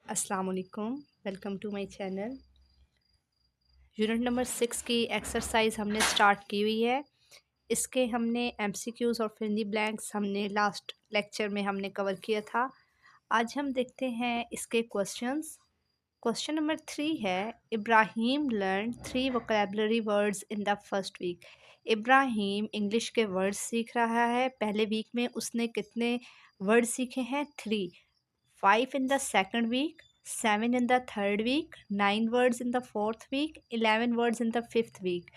अस्सलाम वालेकुम, welcome to my channel. Unit number 6 की एक्सरसाइज हमने स्टार्ट की हुई है। इसके हमने एमसीक्यूज़ और फिल इन द ब्लैंक्स हमने लास्ट लेक्चर में हमने कवर किया था। आज हम देखते हैं इसके क्वेश्चंस। क्वेश्चन नंबर 3 है, Ibrahim learn 3 vocabulary words in the first week. Ibrahim English के वर्ड्स सीख रहा है। पहले वीक में उसने कितने वर्ड सीखे हैं? 3। 5 in the second week, 7 in the third week, 9 words in the fourth week, 11 words in the fifth week।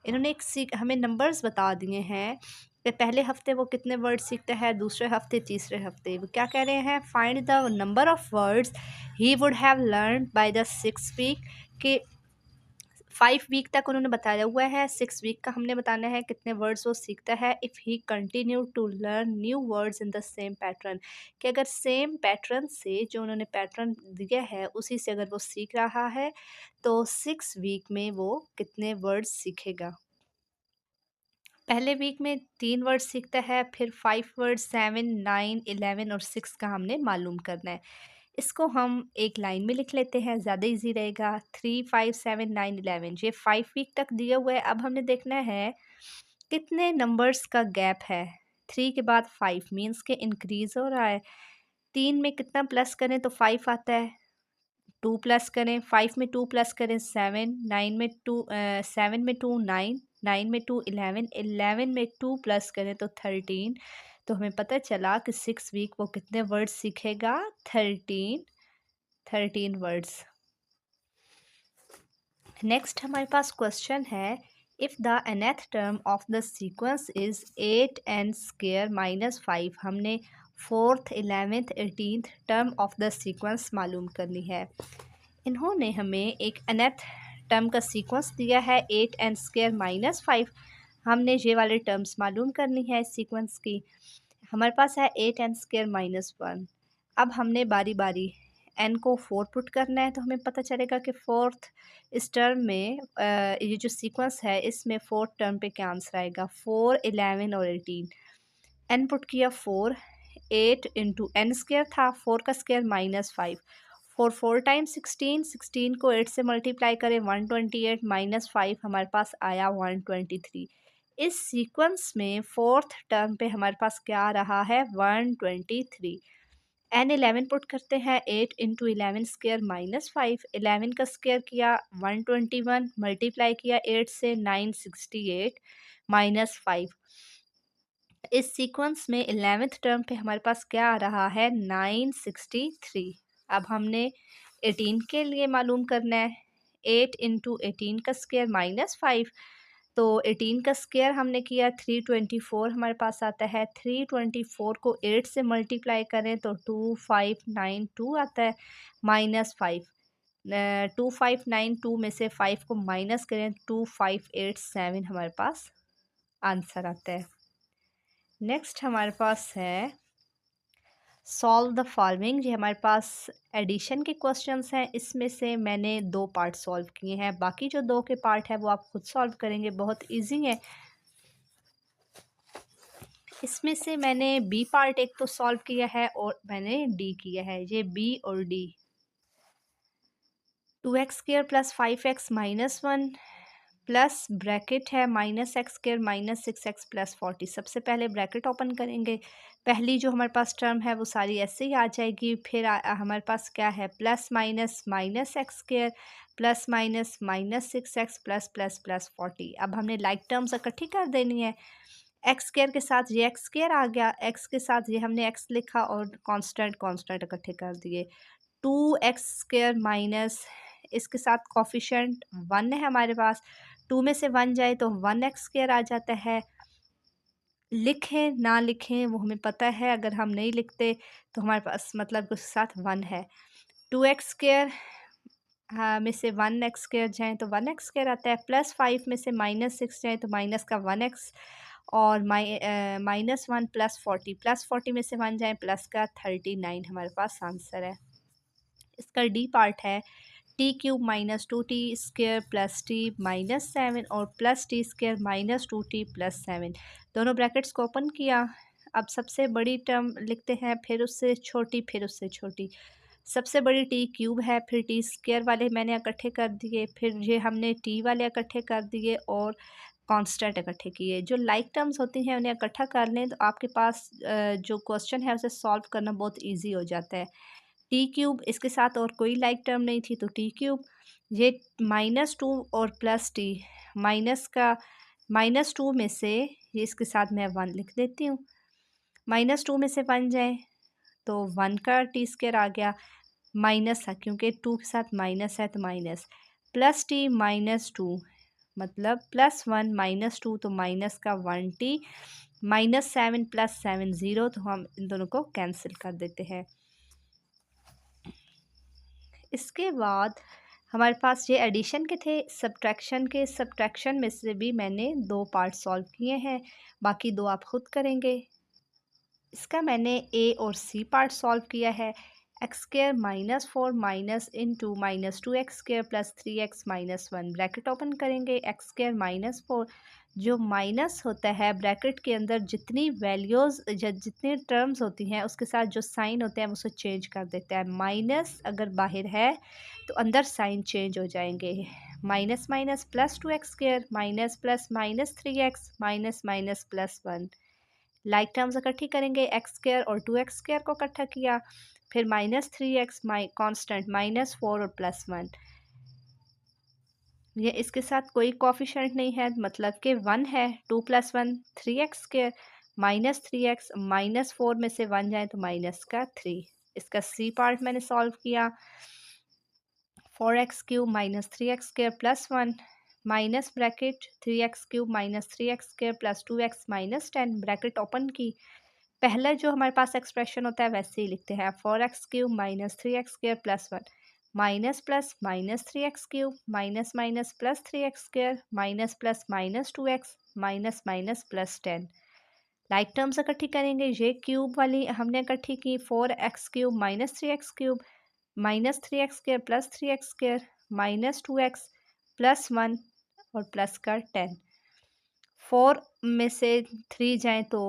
इन्होंने हमें नंबर्स बता दिए हैं कि पहले हफ्ते वो कितने वर्ड सीखता है, दूसरे हफ्ते, तीसरे हफ्ते। वो क्या कह रहे हैं? Find the number of words he would have learn by the 6th week. कि 5 वीक तक उन्होंने बताया हुआ है, 6 वीक का हमने बताना है कितने वर्ड्स वो सीखता है। If he continue to learn new words in the same pattern, कि अगर सेम पैटर्न से, जो उन्होंने पैटर्न दिया है उसी से अगर वो सीख रहा है तो 6 वीक में वो कितने वर्ड्स सीखेगा। पहले वीक में 3 वर्ड्स सीखता है, फिर 5 वर्ड्स, 7, 9, 11 और 6 का हमने मालूम करना है। इसको हम एक लाइन में लिख लेते हैं, ज़्यादा इजी रहेगा। 3, 5, 7, 9, 11, ये 5 वीक तक दिया हुआ है। अब हमने देखना है कितने नंबर्स का गैप है। 3 के बाद 5 मीन्स के इंक्रीज हो रहा है। 3 में कितना प्लस करें तो 5 आता है। 2 प्लस करें, 5 में 2 प्लस करें 7, 9 में 2, 7 में 2 9, 9 में 2 11, 11 में 2 प्लस करें तो 13। तो हमें पता चला कि 6 वीक वो कितने वर्ड्स सीखेगा? 13 वर्ड्स। नेक्स्ट हमारे पास क्वेश्चन है, if the nth term of the sequence is 8n² -5। हमने 4th, 11th, 18th term of the sequence मालूम करनी है। इन्होंने हमें एक nth टर्म का सीक्वेंस दिया है 8n² -5। हमने ये वाले टर्म्स मालूम करनी है सीक्वेंस की। हमारे पास है 8n² -1। अब हमने बारी बारी n को 4 पुट करना है, तो हमें पता चलेगा कि फोर्थ इस टर्म में ये जो सीक्वेंस है इसमें फोर्थ टर्म पे क्या आंसर आएगा? 4, 11 और 18। n पुट किया 4, 8 इंटू एन स्क्र था, 4 का स्क्र -5। 4 टाइम्स 16, 16 को 8 से मल्टीप्लाई करें 128 -5 हमारे पास आया 123। इस सीक्वेंस में फोर्थ टर्म पे हमारे पास क्या आ रहा है? 123। एन 11 पुट करते हैं, 8 इंटू 11 स्क्र -5। 11 का स्क्र किया 121, मल्टीप्लाई किया 8 से 968 -5। इस सीक्वेंस में 11th टर्म पे हमारे पास क्या आ रहा है? 963। अब हमने 18 के लिए मालूम करना है। 8 इंटू 18 का स्क्र -5, तो 18 का स्क्र हमने किया 324 हमारे पास आता है। 324 को 8 से मल्टीप्लाई करें तो 2592 आता है -5। 2592 में से 5 को माइनस करें 2587 हमारे पास आंसर आता है। नेक्स्ट हमारे पास है सॉल्व द फॉलोइंग। ये हमारे पास एडिशन के क्वेश्चंस हैं। इसमें से मैंने 2 पार्ट सॉल्व किए हैं, बाकी जो 2 के पार्ट है वो आप खुद सॉल्व करेंगे, बहुत इजी है। इसमें से मैंने बी पार्ट एक तो सॉल्व किया है और मैंने डी किया है। ये बी और D. 2x² + 5x - 1 plus bracket है -x² - 6x + 40। सबसे पहले ब्रैकेट ओपन करेंगे। पहली जो हमारे पास टर्म है वो सारी ऐसे ही आ जाएगी। फिर हमारे पास क्या है? Plus minus -x² plus minus -6x plus 40। अब हमने लाइक टर्म्स इकट्ठी कर देनी है। x² के साथ ये x² आ गया, x के साथ ये हमने x लिखा और कांस्टेंट इकट्ठे कर दिए। 2x² माइनस, इसके साथ कोफिशिएंट 1 है हमारे पास। 2 में से 1 जाए तो 1x² आ जाता है। लिखें ना लिखें वो हमें पता है, अगर हम नहीं लिखते तो हमारे पास मतलब उसके साथ 1 है। 2x² हाँ में से 1x² जाए तो 1x² आता है। प्लस 5 में से -6 जाए तो माइनस का 1x और -1 प्लस 40 में से 1 जाए प्लस का 39 हमारे पास आंसर है। इसका डी पार्ट है t³ - 2t² + t -7 और +t² - 2t + 7। दोनों ब्रैकेट्स को ओपन किया। अब सबसे बड़ी टर्म लिखते हैं, फिर उससे छोटी, फिर उससे छोटी। सबसे बड़ी टी क्यूब है, फिर टी स्क्वायर वाले मैंने इकट्ठे कर दिए, फिर ये हमने टी वाले इकट्ठे कर दिए और कांस्टेंट इकट्ठे किए। जो लाइक टर्म्स होती हैं उन्हें इकट्ठा कर लें तो आपके पास जो क्वेश्चन है उसे सॉल्व करना बहुत ईजी हो जाता है। टी क्यूब, इसके साथ और कोई लाइक टर्म नहीं थी तो टी क्यूब। ये -2 और प्लस टी, -2 में से ये इसके साथ मैं 1 लिख देती हूँ। -2 में से 1 जाए तो 1 का टी स्क्वायर आ गया, माइनस था क्योंकि 2 के साथ माइनस है तो माइनस, प्लस टी -2 मतलब +1 -2 तो माइनस का 1t, -7 + 7 0, तो हम इन दोनों को कैंसिल कर देते हैं। इसके बाद हमारे पास ये एडिशन के थे, सब्ट्रैक्शन में से भी मैंने 2 पार्ट सॉल्व किए हैं, बाकी 2 आप खुद करेंगे। इसका मैंने ए और सी पार्ट सॉल्व किया है। x² -4 minus into -2x² + 3x - 1 bracket open करेंगे। x² -4 जो माइनस होता है ब्रैकेट के अंदर जितनी वैल्यूज़ जितनी टर्म्स होती हैं उसके साथ जो साइन होते हैं वो उसे चेंज कर देता है। माइनस अगर बाहर है तो अंदर साइन चेंज हो जाएंगे। Minus minus +2x² minus plus -3x minus +1 like terms इकट्ठी करेंगे। x² और 2x² को इकट्ठा किया, फिर -3x कांस्टेंट -4 और +1, ये इसके साथ कोई कोफिशिएंट नहीं है मतलब कि 1 है। 2 + 1 3x² -3x -4 में से 1 जाए तो माइनस का 3। इसका सी पार्ट मैंने सॉल्व किया। 4x³ -3x² + 1 minus bracket 3x³ -3x² + 2x -10 bracket open की। पहला जो हमारे पास एक्सप्रेशन होता है वैसे ही लिखते हैं। 4x³ -3x² + 1 minus plus -3x³ minus plus 3x² minus plus -2x minus +10 like terms इकट्ठी करेंगे। ये क्यूब वाली हमने इकट्ठी की। 4x³ -3x³ -3x² + 3x² -2x +1 और प्लस का 10। 4 में से 3 जाएँ तो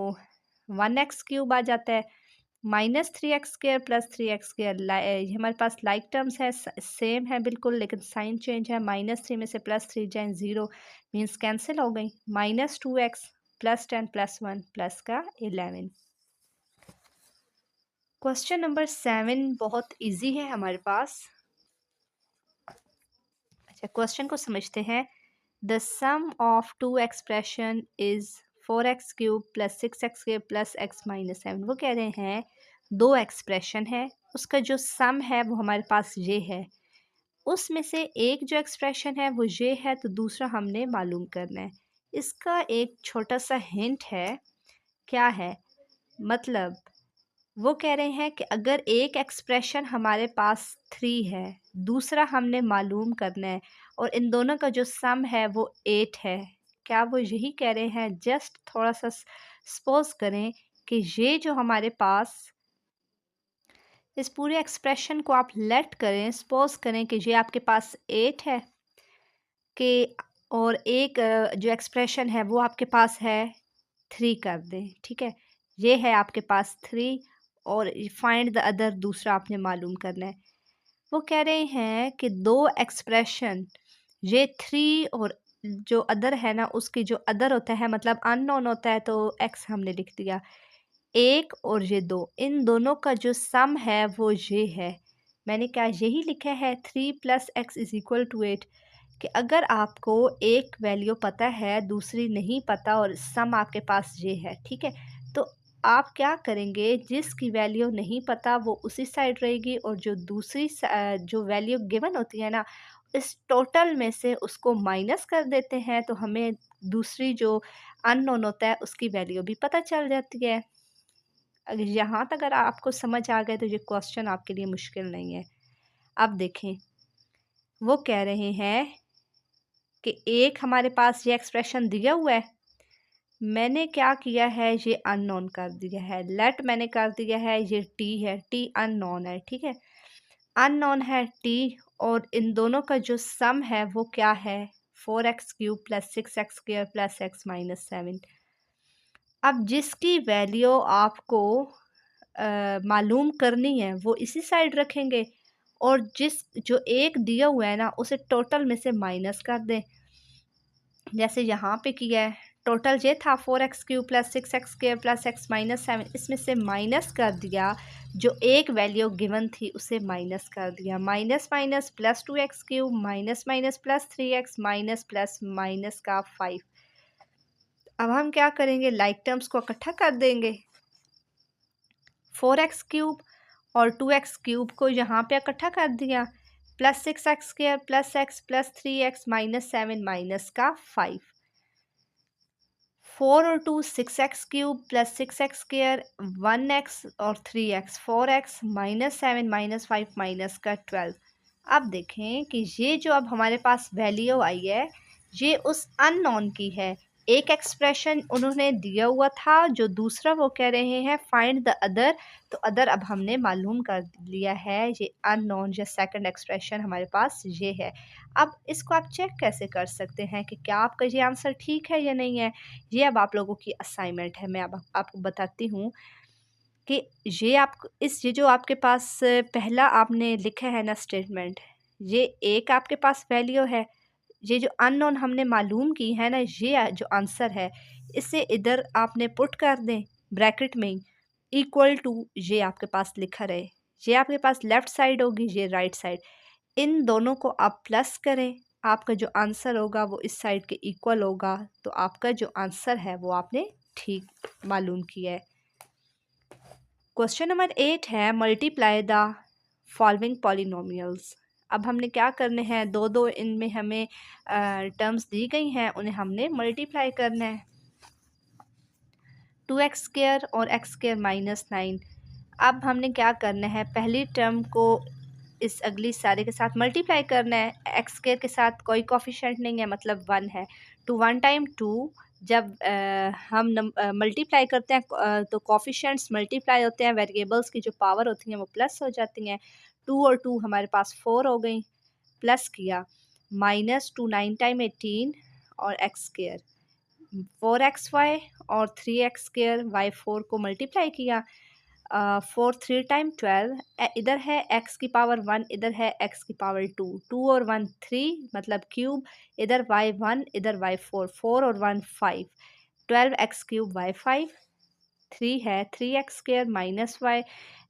1x³ आ जाता है। -3x² + 3x² हमारे पास लाइक टर्म्स है, सेम है बिल्कुल, लेकिन साइन चेंज है। -3 में से +3 जाएँ 0 मीन्स कैंसिल हो गई। -2x +10 +1 प्लस का 11। क्वेश्चन नंबर 7 बहुत इजी है हमारे पास। अच्छा, क्वेश्चन को समझते हैं। The sum of two expression is 4x³ + 6x² + x - 7। वो कह रहे हैं 2 एक्सप्रेशन है, उसका जो सम है वो हमारे पास ये है। उसमें से एक जो एक्सप्रेशन है वो ये है तो दूसरा हमने मालूम करना है। इसका एक छोटा सा हिंट है। क्या है मतलब, वो कह रहे हैं कि अगर एक एक्सप्रेशन हमारे पास 3 है, दूसरा हमने मालूम करना है और इन दोनों का जो सम है वो 8 है। क्या वो यही कह रहे हैं? जस्ट थोड़ा सा सपोज करें कि ये जो हमारे पास, इस पूरे एक्सप्रेशन को आप लेट करें, सपोज करें कि ये आपके पास 8 है कि और एक जो एक्सप्रेशन है वो आपके पास है 3 कर दें, ठीक है। ये है आपके पास 3 और फाइंड द अदर दूसरा आपने मालूम करना है। वो कह रहे हैं कि 2 एक्सप्रेशन, ये 3 और जो अदर है ना उसकी जो अदर होता है मतलब अननोन होता है तो x हमने लिख दिया। 1 और ये 2, इन दोनों का जो सम है वो ये है। मैंने क्या यही लिखा है 3 + x = 8 कि अगर आपको एक वैल्यू पता है दूसरी नहीं पता और सम आपके पास ये है, ठीक है, तो आप क्या करेंगे, जिसकी वैल्यू नहीं पता वो उसी साइड रहेगी और जो दूसरी जो वैल्यू गिवन होती है ना, इस टोटल में से उसको माइनस कर देते हैं तो हमें दूसरी जो अननोन होता है उसकी वैल्यू भी पता चल जाती है। अगर यहाँ तक अगर आपको समझ आ गए तो ये क्वेश्चन आपके लिए मुश्किल नहीं है। अब देखें, वो कह रहे हैं कि एक हमारे पास ये एक्सप्रेशन दिया हुआ है, मैंने क्या किया है ये अननोन कर दिया है। लेट मैंने कर दिया है, ये टी है, टी अननोन है, ठीक है, अननोन है टी और इन दोनों का जो सम है वो क्या है 4x³ + 6x² + x - 7। अब जिसकी वैल्यू आपको मालूम करनी है वो इसी साइड रखेंगे, और जो एक दिया हुआ है ना उसे टोटल में से माइनस कर दें। जैसे यहाँ पे किया है, टोटल ये था 4x³ plus 6x² plus x minus 7, इसमें से माइनस कर दिया, जो एक वैल्यू गिवन थी उसे माइनस कर दिया, minus minus plus 2x³ minus minus plus 3x minus plus minus का 5। अब हम क्या करेंगे, लाइक टर्म्स को इकट्ठा कर देंगे। 4x³ और 2x³ को यहाँ पे इकट्ठा कर दिया, plus 6x² plus x plus 3x minus 7 minus का 5। 4 और 2 6x³ प्लस 6x² 1x और 3x 4x minus 7 minus 5 minus का 12। अब देखें कि ये जो अब हमारे पास वैल्यू आई है ये उस अननोन की है। एक एक्सप्रेशन उन्होंने दिया हुआ था, जो दूसरा वो कह रहे हैं फाइंड द अदर, तो अदर अब हमने मालूम कर लिया है, ये अननोन या सेकंड एक्सप्रेशन हमारे पास ये है। अब इसको आप चेक कैसे कर सकते हैं कि क्या आपका ये आंसर ठीक है या नहीं है, ये अब आप लोगों की असाइनमेंट है। मैं अब आपको बताती हूँ कि ये जो आपके पास पहला आपने लिखा है ना स्टेटमेंट, ये एक आपके पास वैल्यू है, ये जो अननोन हमने मालूम की है ना, ये जो आंसर है इसे इधर आपने पुट कर दें ब्रैकेट में, इक्वल टू ये आपके पास लिखा रहे, ये आपके पास लेफ़्ट साइड होगी, ये राइट साइड, इन दोनों को आप प्लस करें, आपका जो आंसर होगा वो इस साइड के इक्वल होगा, तो आपका जो आंसर है वो आपने ठीक मालूम किया है। क्वेश्चन नंबर 8 है मल्टीप्लाई द फॉलोइंग पॉलिनोमियल्स। अब हमने क्या करने हैं, दो दो इनमें हमें टर्म्स दी गई हैं, उन्हें हमने मल्टीप्लाई करना है। 2x² और x² माइनस 9। अब हमने क्या करना है, पहली टर्म को इस अगली सारे के साथ मल्टीप्लाई करना है। x² के साथ कोई कोफिशिएंट नहीं है, मतलब 1 है। टू 1 टाइम 2, जब हम मल्टीप्लाई करते हैं तो कोफिशिएंट्स मल्टीप्लाई होते हैं, वेरिएबल्स की जो पावर होती हैं वो प्लस हो जाती हैं। 2 और 2 हमारे पास 4 हो गई, प्लस किया, माइनस 2 9 टाइम 18 और x², 4xy और 3x² y4 को मल्टीप्लाई किया, 4 3 टाइम 12, इधर है x की पावर 1, इधर है x की पावर 2, 2 और 1 3 मतलब क्यूब, इधर y1 इधर y4, 4 और 1 5, 12x³ y5, 3 है 3x² minus y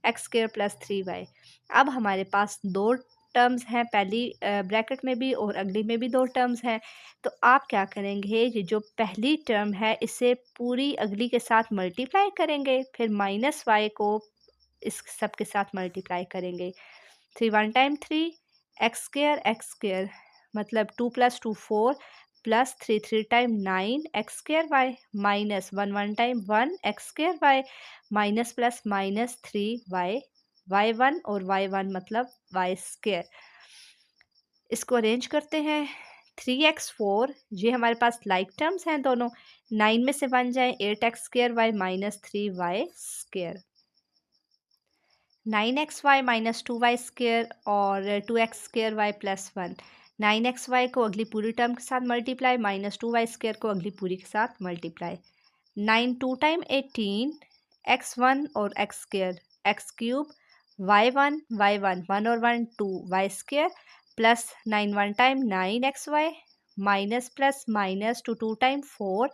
x² plus 3y। अब हमारे पास दो टर्म्स हैं, पहली ब्रैकेट में भी और अगली में भी दो टर्म्स हैं, तो आप क्या करेंगे, ये जो पहली टर्म है इसे पूरी अगली के साथ मल्टीप्लाई करेंगे, फिर माइनस y को इस सब के साथ मल्टीप्लाई करेंगे। 3 1 टाइम 3 x² मतलब 2 plus 2 4 plus 3 3 time 9 x² y minus 1 1 time 1 x² y minus plus minus 3 y1 और y1 मतलब y²। इसको अरेंज करते हैं। 3x4 ये हमारे पास लाइक टर्म्स हैं दोनों, 9 में से 1 जाए 8x² y minus 3y², 9xy minus 2y² और 2x² y प्लस 1, 9xy को अगली पूरी टर्म के साथ मल्टीप्लाई, माइनस 2y² को अगली पूरी के साथ मल्टीप्लाई, 9 2 टाइम 18 x1 और x² x³ y1 1 और 1 2 y² plus 9 1 time 9 xy minus plus minus 2 2 time 4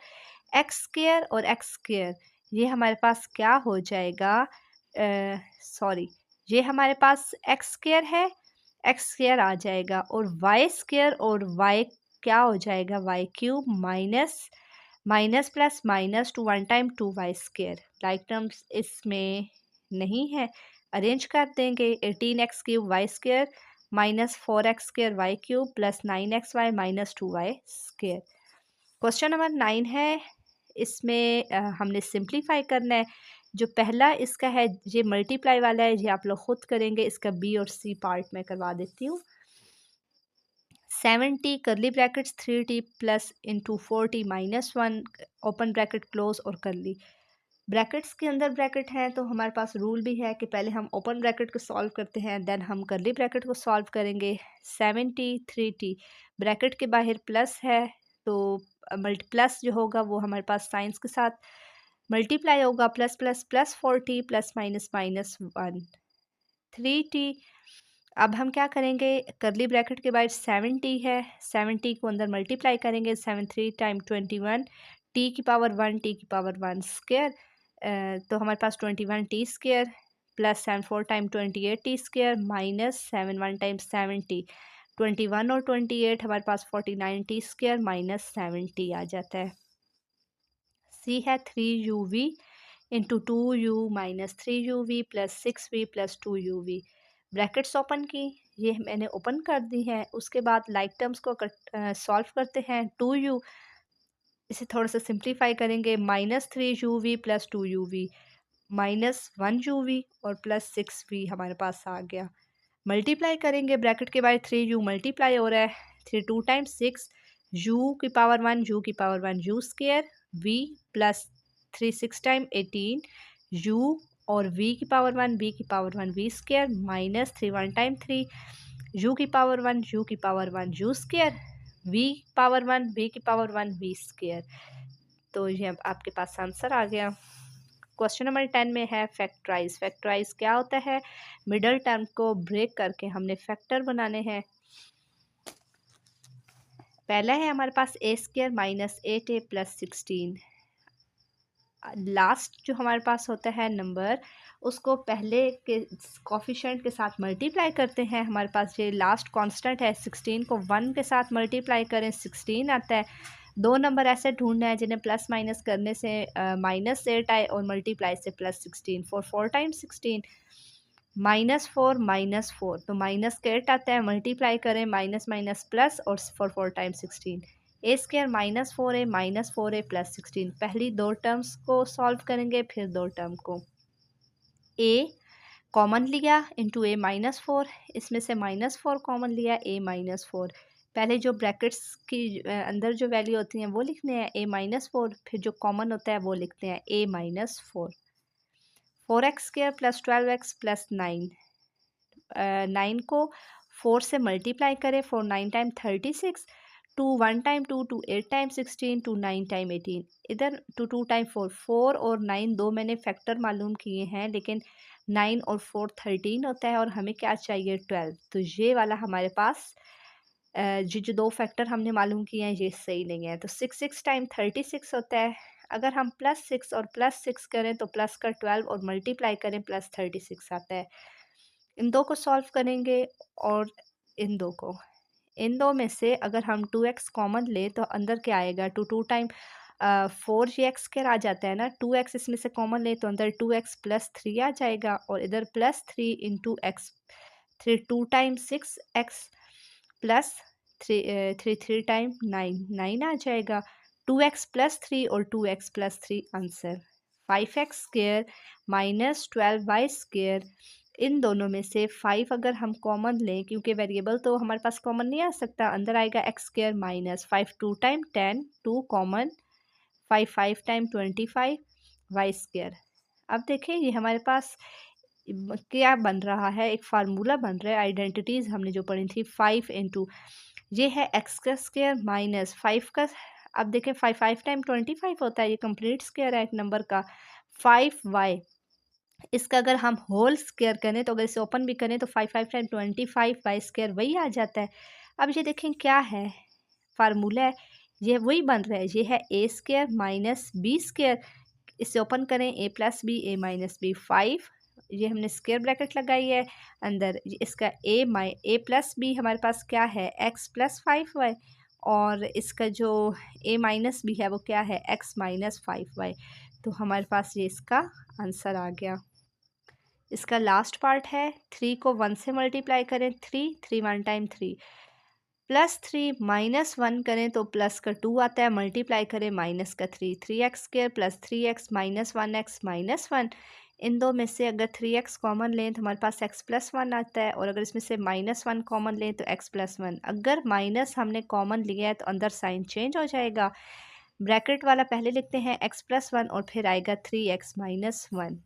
x² और x², ये हमारे पास क्या हो जाएगा, सॉरी ये हमारे पास x² है, x² आ जाएगा, और y² और y क्या हो जाएगा, y³ minus minus plus minus 2 1 time 2y², like terms इसमें नहीं है, अरेंज कर देंगे। 18x³ y² minus 4x² y³ plus 9xy minus 2y²। Question number 9 है, इसमें हमने सिंप्लीफाई करना है। जो पहला इसका है ये मल्टीप्लाई वाला है, ये आप लोग खुद करेंगे, इसका बी और सी पार्ट में करवा देती हूँ। 7t करली brackets 3t plus into 4t minus 1 open bracket close और करली ब्रैकेट्स के अंदर ब्रैकेट है, तो हमारे पास रूल भी है कि पहले हम ओपन ब्रैकेट को सॉल्व करते हैं, देन हम करली ब्रैकेट को सॉल्व करेंगे। 7t 3t ब्रैकेट के बाहर प्लस है, तो प्लस जो होगा वो हमारे पास साइंस के साथ मल्टीप्लाई होगा plus plus plus 4t plus minus minus 1 3t। अब हम क्या करेंगे, करली ब्रैकेट के बाद 7t है, 7t को अंदर मल्टीप्लाई करेंगे, 7 3 टाइम 21 t की पावर 1 t की पावर 1 स्क्वायर, तो हमारे पास 21t square plus 7 4 time 28t square minus 7 1 time 7t, 21 और 28 हमारे पास 49t स्क्वायर माइनस 7t आ जाता है। सी है 3uv into 2u minus 3uv plus 6v plus 2uv। Brackets open की, ये मैंने ओपन कर दी हैं। उसके बाद लाइक टर्म्स को सॉल्व करते हैं। 2u, इसे थोड़ा सा सिंप्लीफाई करेंगे, minus 3uv plus 2uv minus 1uv और प्लस 6v हमारे पास आ गया। मल्टीप्लाई करेंगे, ब्रैकेट के बाद 3u मल्टीप्लाई हो रहा है, 3 2 टाइम्स 6 u की पावर 1 u की power 1 u square v plus 3 6 time 18 u और v की पावर 1 v की power 1 v square minus 3 1 time 3 u की पावर 1 u की power 1 u square v power 1 v की पावर 1 v स्क्वायर। तो ये अब आपके पास आंसर आ गया। क्वेश्चन नंबर 10 में है फैक्टराइज। फैक्टराइज क्या होता है, मिडल टर्म को ब्रेक करके हमने फैक्टर बनाने हैं। पहला है हमारे पास a square minus 8a plus 16। Last जो हमारे पास होता है नंबर, उसको पहले के कोफिशिएंट के साथ मल्टीप्लाई करते हैं। हमारे पास ये लास्ट कांस्टेंट है, 16 को 1 के साथ मल्टीप्लाई करें 16 आता है। दो नंबर ऐसे ढूंढना है जिन्हें प्लस माइनस करने से माइनस 8 आए और मल्टीप्लाई से प्लस 16। 4 4 टाइम्स 16 -4 तो माइनस का 8 आता है, मल्टीप्लाई करें माइनस माइनस प्लस और 4 4 टाइम्स 16 ए स्क्वायर -4a प्लस 16। पहली दो टर्म्स को सॉल्व करेंगे, फिर दो टर्म को। a कॉमन लिया इंटू a -4, इसमें से -4 कॉमन लिया a -4। पहले जो ब्रैकेट्स की अंदर जो वैल्यू होती हैं वो लिखने हैं a -4, फिर जो कॉमन होता है वो लिखते हैं a -4। 4x square plus 12x plus 9, 9 को 4 से मल्टीप्लाई करें, 4 9 टाइम 36, 2 1 टाइम 2 2 8 टाइम 16, 2 9 टाइम 18। इधर 2 2 टाइम 4, 4 और 9 दो मैंने फैक्टर मालूम किए हैं, लेकिन 9 और 4 13 होता है और हमें क्या चाहिए 12। तो ये वाला हमारे पास जो दो फैक्टर हमने मालूम किए हैं ये सही नहीं है। तो 6 6 टाइम 36 होता है। अगर हम प्लस 6 और प्लस 6 करें तो प्लस का 12 और मल्टीप्लाई करें प्लस 36 आता है। इन दो को सॉल्व करेंगे और इन दो को, इन दो में से अगर हम 2x कॉमन ले तो अंदर क्या आएगा, 2 2 टाइम 4 ये एक्स स्क्वायर आ जाता है ना, 2x इसमें से कॉमन ले तो अंदर 2x प्लस 3 आ जाएगा और इधर plus 3 into x, 3 2 time 6x plus 3 3 time 9 आ जाएगा। 2x प्लस 3 और 2x plus 3 answer. 5x square minus 12y square, इन दोनों में से 5 अगर हम कॉमन लें, क्योंकि वेरिएबल तो हमारे पास कॉमन नहीं आ सकता, अंदर आएगा x square minus 5 2 time 10, 2 common 5 5 time 25 y square. अब देखें ये हमारे पास क्या बन रहा है, एक फार्मूला बन रहा है, आइडेंटिटीज़ हमने जो पढ़ी थी 5 इंटू, ये है एक्स का स्क्वायर माइनस 5 का, अब देखें 5 5 टाइम 25 होता है, ये कंप्लीट स्क्वायर है एक नंबर का, 5y, इसका अगर हम होल स्क्वायर करें तो अगर इसे ओपन भी करें तो 5 5 टाइम 25 वाई स्क्वायर वही आ जाता है। अब ये देखें क्या है, फार्मूला है, ये वही बन रहा है, ये है ए स्क्वायर माइनस बी स्क्वायर, इसे ओपन करें ए प्लस बी ए माइनस बी 5, ये हमने स्क्वायर ब्रैकेट लगाई है, अंदर इसका ए प्लस बी हमारे पास क्या है एक्स प्लस 5y, और इसका जो ए माइनस बी है वो क्या है एक्स माइनस 5y। तो हमारे पास ये इसका आंसर आ गया। इसका लास्ट पार्ट है 3 को 1 से मल्टीप्लाई करें, 3 3 1 टाइम 3 प्लस 3 माइनस 1 करें तो प्लस का 2 आता है, मल्टीप्लाई करें माइनस का 3, 3x square plus 3x minus 1x minus 1। इन दो में से अगर 3x कॉमन लें तो हमारे पास x प्लस 1 आता है, और अगर इसमें से माइनस 1 कॉमन लें तो x प्लस 1। अगर माइनस हमने कॉमन लिया है तो अंदर साइन चेंज हो जाएगा, ब्रैकेट वाला पहले लिखते हैं x प्लस 1 और फिर आएगा 3x माइनस 1।